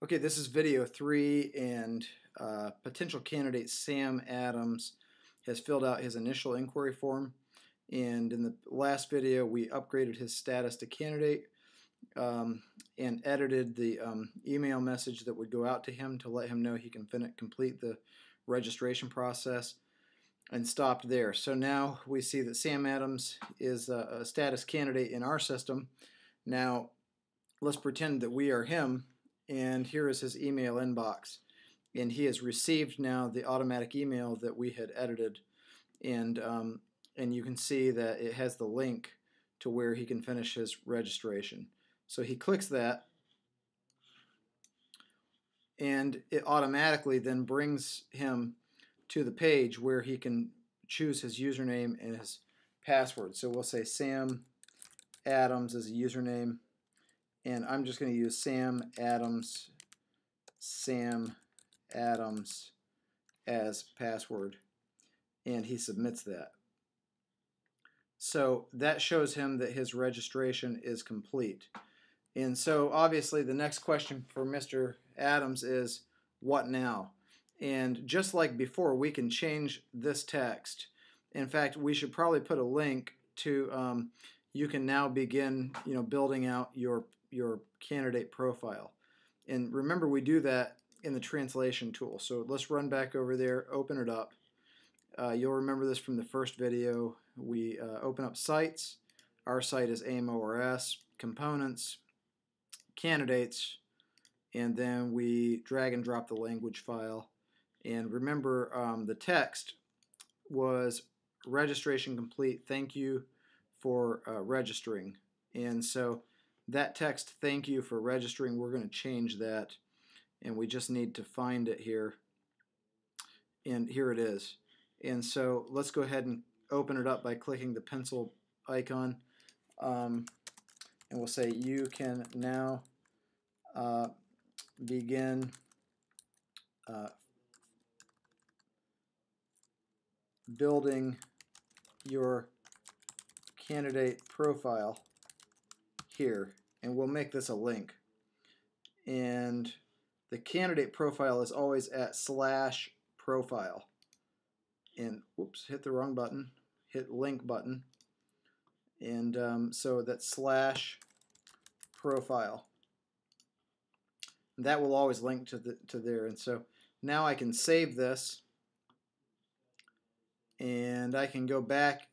Okay, this is video 3, and potential candidate Sam Adams has filled out his initial inquiry form. And in the last video, we upgraded his status to candidate and edited the email message that would go out to him to let him know he can complete the registration process, and stopped there. So now we see that Sam Adams is a status candidate in our system. Now let's pretend that we are him, and here is his email inbox, and he has received now the automatic email that we had edited, and you can see that it has the link to where he can finish his registration. So he clicks that, and it automatically then brings him to the page where he can choose his username and his password. So we'll say Sam Adams as a username, and I'm just going to use Sam Adams as password, and he submits that. So that shows him that his registration is complete. And so obviously the next question for Mr. Adams is, what now? And just like before, we can change this text. In fact, we should probably put a link to you can now begin building out your candidate profile. And remember, we do that in the translation tool. So let's run back over there, open it up. You'll remember this from the first video. We open up sites. Our site is AIM-ORS, components, candidates, and then we drag and drop the language file. And remember, the text was registration complete, thank you for registering. And so that text, thank you for registering, we're going to change that, and we just need to find it here, and here it is. And so let's go ahead and open it up by clicking the pencil icon, and we'll say you can now begin building your candidate profile here, and we'll make this a link. And the candidate profile is always at /profile. And whoops, hit the wrong button, hit link button, and so that's /profile. That will always link to there. And so now I can save this, and I can go back.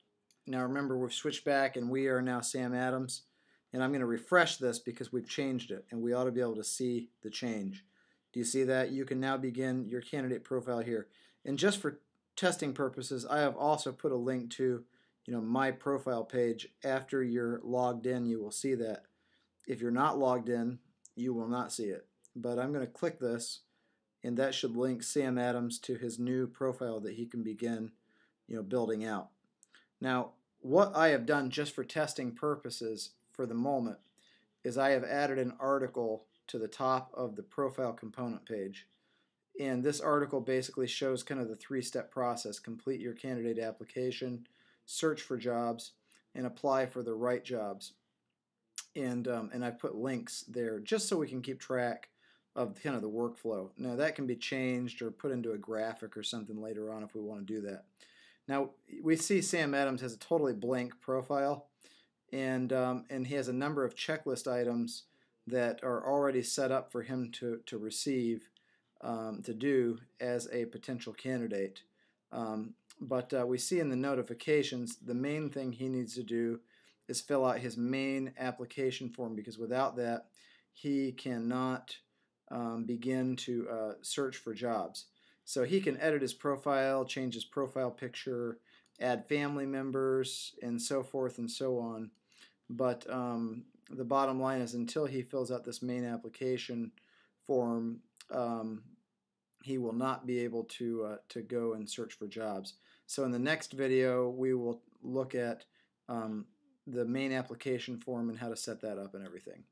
Now remember, we've switched back, and we are now Sam Adams. And I'm going to refresh this because we've changed it, and we ought to be able to see the change. Do you see that? You can now begin your candidate profile here. And just for testing purposes, I have also put a link to my profile page. After you're logged in, you will see that. If you're not logged in, you will not see it. But I'm going to click this, and that should link Sam Adams to his new profile that he can begin building out. Now, what I have done just for testing purposes for the moment is I have added an article to the top of the profile component page. And this article basically shows kind of the three-step process: complete your candidate application, search for jobs, and apply for the right jobs. And I put links there just so we can keep track of kind of the workflow. Now that can be changed or put into a graphic or something later on if we want to do that. Now we see Sam Adams has a totally blank profile, and he has a number of checklist items that are already set up for him to receive, to do as a potential candidate. But we see in the notifications the main thing he needs to do is fill out his main application form, because without that he cannot begin to search for jobs. So he can edit his profile, change his profile picture, add family members, and so forth and so on. But the bottom line is, until he fills out this main application form, he will not be able to go and search for jobs. So in the next video, we will look at the main application form and how to set that up and everything.